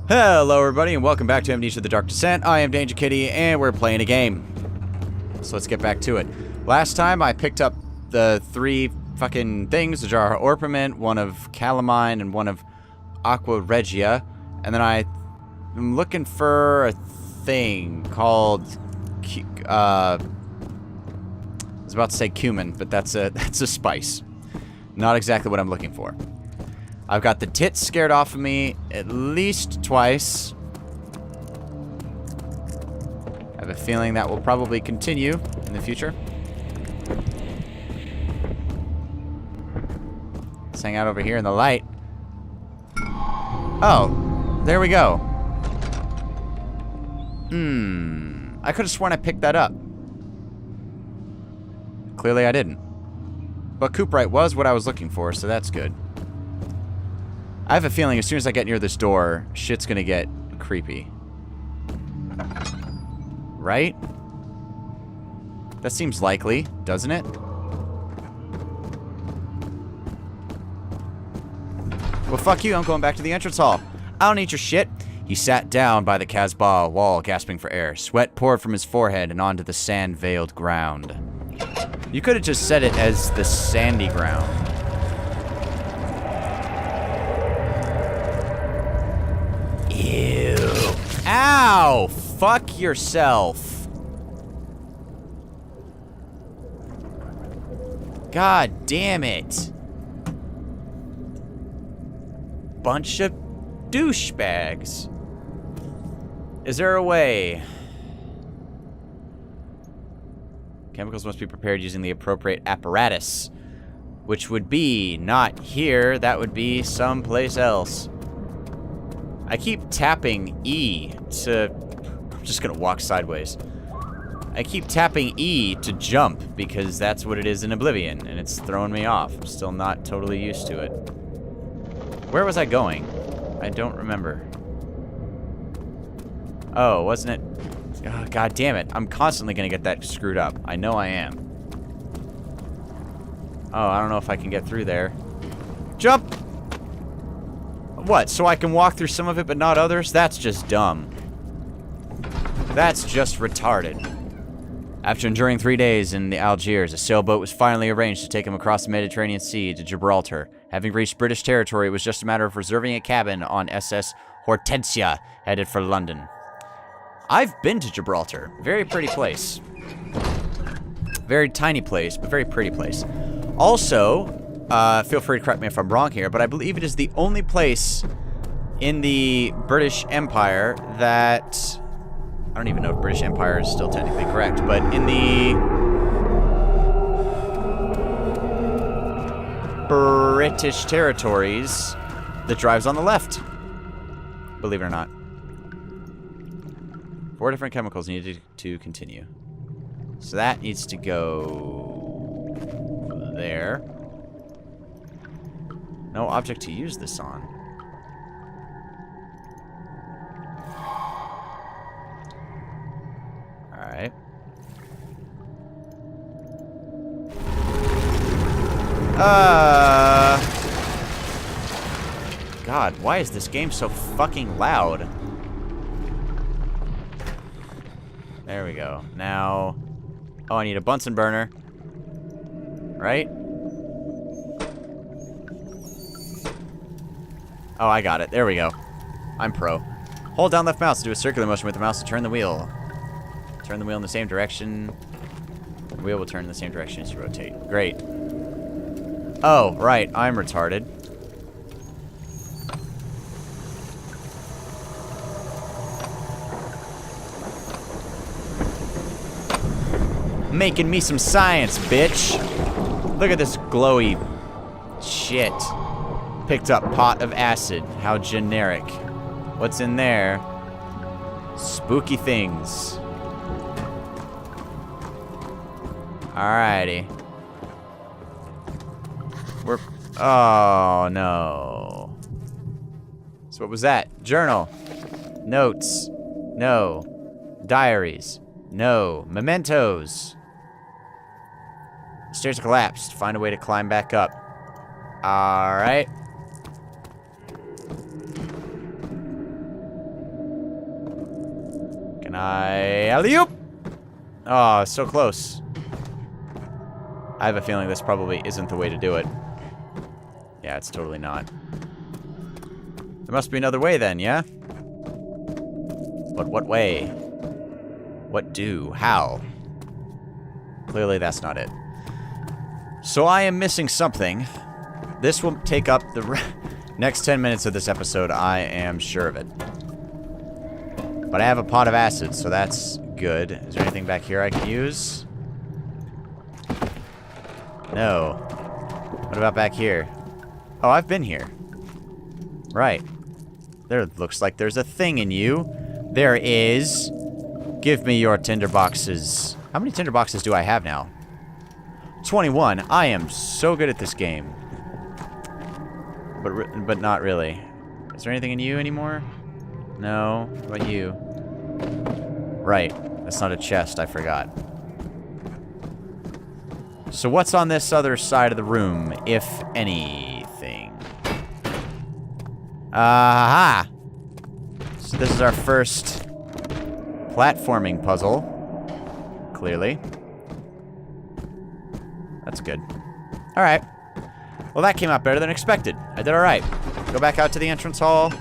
Hello everybody and welcome back to Amnesia the Dark Descent. I am DangerKitty and we're playing a game. So let's get back to it. Last time I picked up the three fucking things, a jar of orpiment, one of calamine, and one of aqua regia. And then I'm looking for a thing called I was about to say cumin, but that's a spice. Not exactly what I'm looking for. I've got the tits scared off of me at least twice. I have a feeling that will probably continue in the future. Let's hang out over here in the light. Oh, there we go. I could have sworn I picked that up. Clearly I didn't. But Cooperite was what I was looking for, so that's good. I have a feeling as soon as I get near this door, shit's gonna get creepy. Right? That seems likely, doesn't it? Well, fuck you, I'm going back to the entrance hall. I don't need your shit. He sat down by the Casbah wall, gasping for air. Sweat poured from his forehead and onto the sand-veiled ground. You could have just said it as the sandy ground. Ew. Ow! Fuck yourself. God damn it. Bunch of douchebags. Is there a way? Chemicals must be prepared using the appropriate apparatus. Which would be not here, that would be someplace else. I keep tapping E to... I'm just gonna walk sideways. I keep tapping E to jump because that's what it is in Oblivion, and it's throwing me off. I'm still not totally used to it. Where was I going? I don't remember. Oh, wasn't it? Oh, God damn it. I'm constantly gonna get that screwed up. I know I am. Oh, I don't know if I can get through there. Jump! What, so I can walk through some of it but not others? That's just dumb. That's just retarded. After enduring 3 days in the Algiers, a sailboat was finally arranged to take him across the Mediterranean Sea to Gibraltar. Having reached British territory, it was just a matter of reserving a cabin on SS Hortensia, headed for London. I've been to Gibraltar. Very pretty place. Very tiny place, but very pretty place. Also, feel free to correct me if I'm wrong here, but I believe it is the only place in the British Empire that... I don't even know if British Empire is still technically correct, but in the British territories that drives on the left. Believe it or not. 4 different chemicals needed to continue. So that needs to go there. No object to use this on. Alright. God, why is this game so fucking loud? There we go. Now... Oh, I need a Bunsen burner. Right? Oh, I got it. There we go. I'm pro. Hold down left mouse to do a circular motion with the mouse to turn the wheel. Turn the wheel in the same direction. The wheel will turn in the same direction as you rotate. Great. Oh, right. I'm retarded. Making me some science, bitch. Look at this glowy shit. Picked up pot of acid. How generic. What's in there? Spooky things. Alrighty. We're... Oh, no. So what was that? Journal. Notes. No. Diaries. No. Mementos. Stairs collapsed. Find a way to climb back up. Alright. Alley-oop! Oh, so close. I have a feeling this probably isn't the way to do it. Yeah, it's totally not. There must be another way then, yeah? But what way? What do? How? Clearly that's not it. So I am missing something. This will take up the next 10 minutes of this episode, I am sure of it. But I have a pot of acid, so that's good. Is there anything back here I can use? No. What about back here? Oh, I've been here. Right. There looks like there's a thing in you. There is. Give me your tinder boxes. How many tinder boxes do I have now? 21. I am so good at this game. But not really. Is there anything in you anymore? No. What about you? Right. That's not a chest. I forgot. So what's on this other side of the room, if anything? Aha! So this is our first platforming puzzle. Clearly. That's good. Alright. Well, that came out better than expected. I did alright. Go back out to the entrance hall.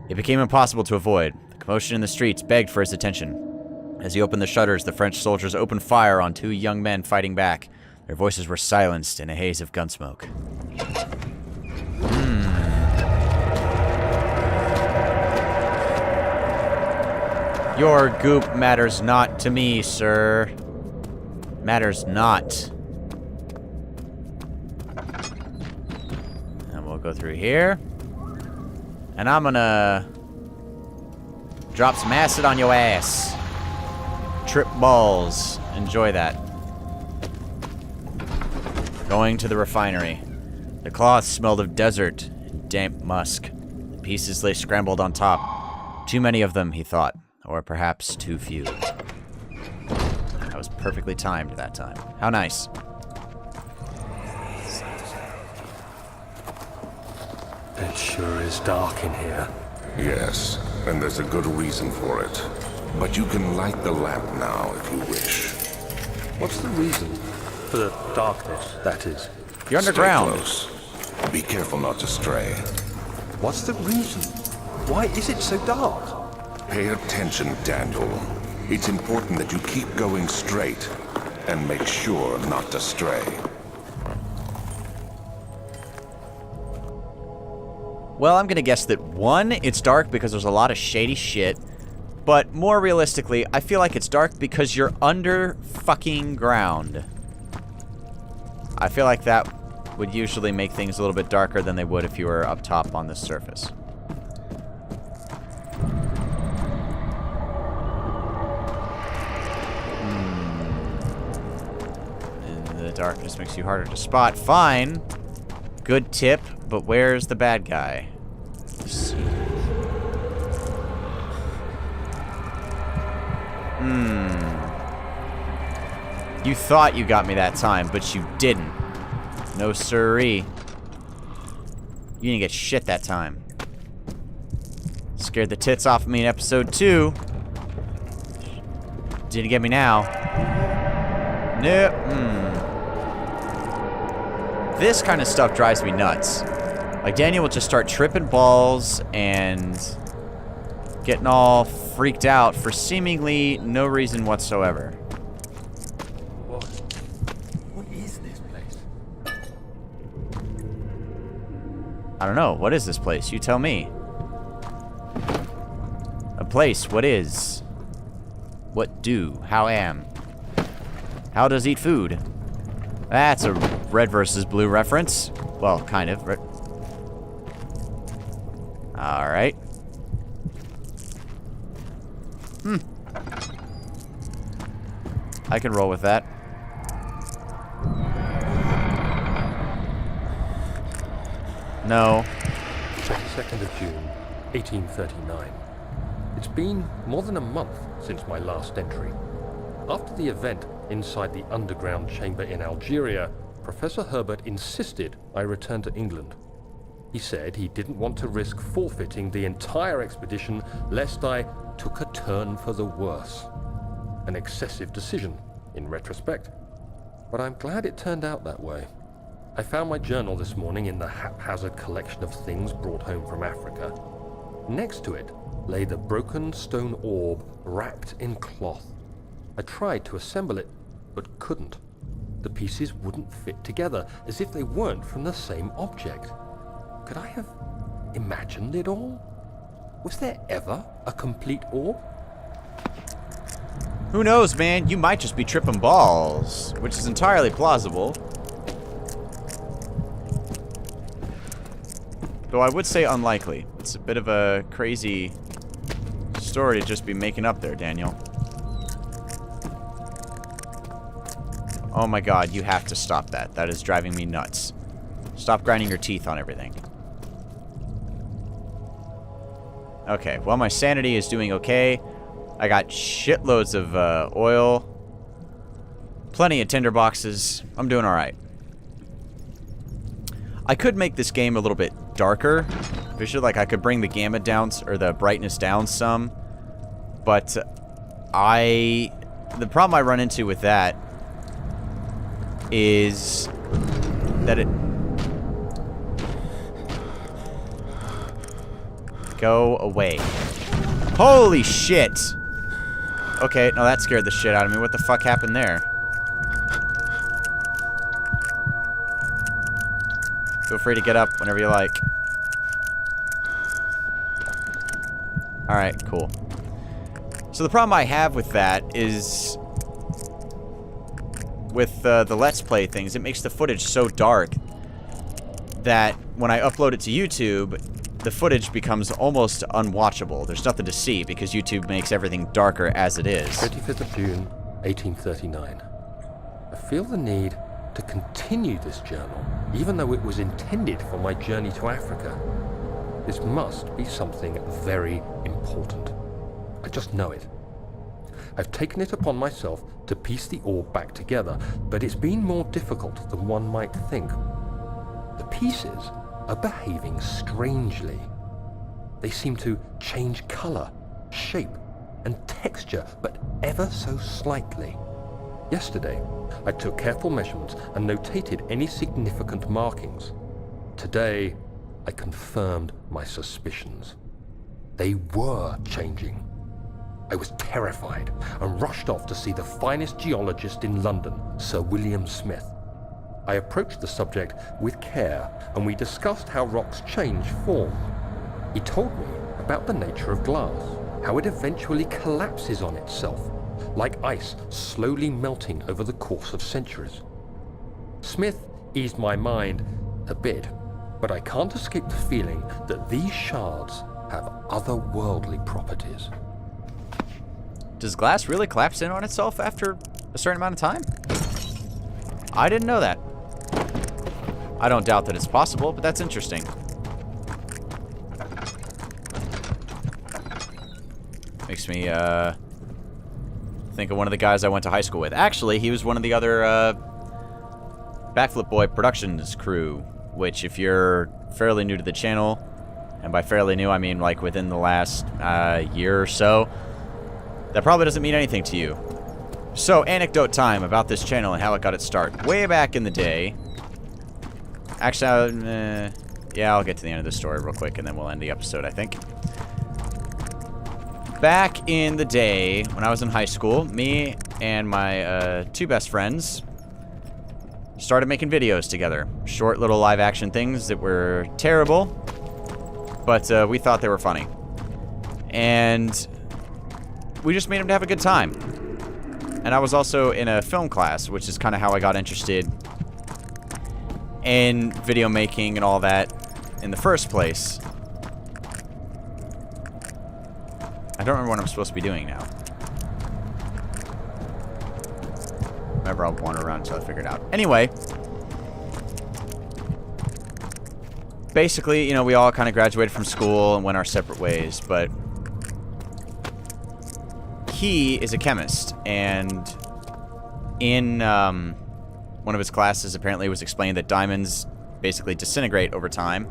It became impossible to avoid. The commotion in the streets begged for his attention. As he opened the shutters, the French soldiers opened fire on two young men fighting back. Their voices were silenced in a haze of gunsmoke. Your goop matters not to me, sir. Matters not. And we'll go through here. And I'm gonna drop some acid on your ass. Trip balls. Enjoy that. Going to the refinery. The cloth smelled of desert and damp musk. The pieces lay scrambled on top. Too many of them, he thought. Or perhaps too few. That was perfectly timed that time. How nice. It sure is dark in here. Yes, and there's a good reason for it. But you can light the lamp now if you wish. What's the reason? For the darkness, that is. You're underground. Stay close. Be careful not to stray. What's the reason? Why is it so dark? Pay attention, Daniel. It's important that you keep going straight and make sure not to stray. Well, I'm gonna guess that one, it's dark because there's a lot of shady shit. But more realistically, I feel like it's dark because you're under fucking ground. I feel like that would usually make things a little bit darker than they would if you were up top on the surface. And the darkness makes you harder to spot. Fine. Good tip, but where's the bad guy? You thought you got me that time, but you didn't. No siree. You didn't get shit that time. Scared the tits off of me in episode 2. Didn't get me now. Nope. This kind of stuff drives me nuts. Like, Daniel will just start tripping balls and getting all freaked out for seemingly no reason whatsoever. What is this place? I don't know. What is this place? You tell me. A place. What is? What do? How am? How does eat food? That's a red versus blue reference. Well, kind of. Alright. I can roll with that. No. 22nd of June, 1839. It's been more than a month since my last entry. After the event inside the underground chamber in Algeria, Professor Herbert insisted I return to England. He said he didn't want to risk forfeiting the entire expedition lest I took a turn for the worse. An excessive decision, in retrospect. But I'm glad it turned out that way. I found my journal this morning in the haphazard collection of things brought home from Africa. Next to it lay the broken stone orb wrapped in cloth. I tried to assemble it, but couldn't. The pieces wouldn't fit together, as if they weren't from the same object. Could I have imagined it all? Was there ever a complete orb? Who knows, man? You might just be tripping balls, which is entirely plausible. Though I would say unlikely. It's a bit of a crazy story to just be making up there, Daniel. Oh my god, you have to stop that. That is driving me nuts. Stop grinding your teeth on everything. Okay, well, my sanity is doing okay. I got shitloads of oil. Plenty of tinder boxes. I'm doing alright. I could make this game a little bit darker. Visually, like I could bring the gamma down, or the brightness down some. But the problem I run into with that is that it... Go away. Holy shit! Okay, no, that scared the shit out of me. What the fuck happened there? Feel free to get up whenever you like. Alright, cool. So the problem I have with that is... with the Let's Play things, it makes the footage so dark that when I upload it to YouTube, the footage becomes almost unwatchable. There's nothing to see because YouTube makes everything darker as it is. 25th of June, 1839. I feel the need to continue this journal, even though it was intended for my journey to Africa. This must be something very important. I just know it. I've taken it upon myself to piece the orb back together, but it's been more difficult than one might think. The pieces are behaving strangely. They seem to change color, shape, and texture, but ever so slightly. Yesterday, I took careful measurements and notated any significant markings. Today, I confirmed my suspicions. They were changing. I was terrified and rushed off to see the finest geologist in London, Sir William Smith. I approached the subject with care, and we discussed how rocks change form. He told me about the nature of glass, how it eventually collapses on itself, like ice slowly melting over the course of centuries. Smith eased my mind a bit, but I can't escape the feeling that these shards have otherworldly properties. Does glass really collapse in on itself after a certain amount of time? I didn't know that. I don't doubt that it's possible, but that's interesting. Makes me think of one of the guys I went to high school with. Actually, he was one of the other Backflip Boy Productions crew, which if you're fairly new to the channel, and by fairly new I mean like within the last year or so, that probably doesn't mean anything to you. So, anecdote time about this channel and how it got its start. Way back in the day... Actually, yeah, I'll get to the end of the story real quick, and then we'll end the episode, I think. Back in the day, when I was in high school, me and my two best friends started making videos together. Short little live-action things that were terrible, but we thought they were funny. And we just made them to have a good time. And I was also in a film class, which is kind of how I got interested in video making and all that in the first place. I don't remember what I'm supposed to be doing now. Remember, I'll wander around until I figure it out. Anyway, basically, you know, we all kind of graduated from school and went our separate ways, but he is a chemist, and in one of his classes, apparently, it was explained that diamonds basically disintegrate over time,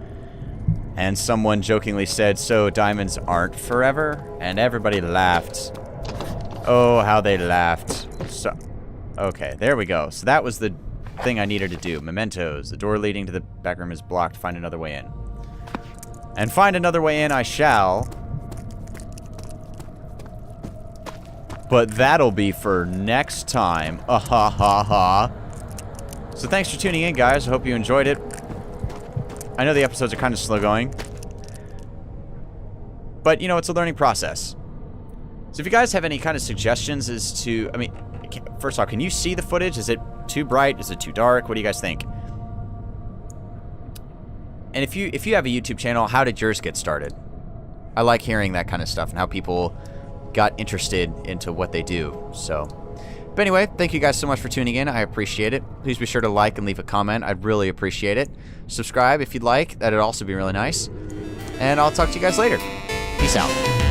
And someone jokingly said, so diamonds aren't forever? And everybody laughed. Oh, how they laughed. So, okay, there we go. So that was the thing I needed to do. Mementos. The door leading to the back room is blocked. Find another way in. And find another way in I shall. But that'll be for next time. Ha ha ha. So thanks for tuning in, guys. I hope you enjoyed it. I know the episodes are kind of slow going. But, you know, it's a learning process. So if you guys have any kind of suggestions as to... I mean, first off, can you see the footage? Is it too bright? Is it too dark? What do you guys think? And if you have a YouTube channel, how did yours get started? I like hearing that kind of stuff and how people got interested into what they do. So, but anyway, thank you guys so much for tuning in. I appreciate it. Please be sure to like and leave a comment. I'd really appreciate it. Subscribe if you'd like. That'd also be really nice. And I'll talk to you guys later. Peace out.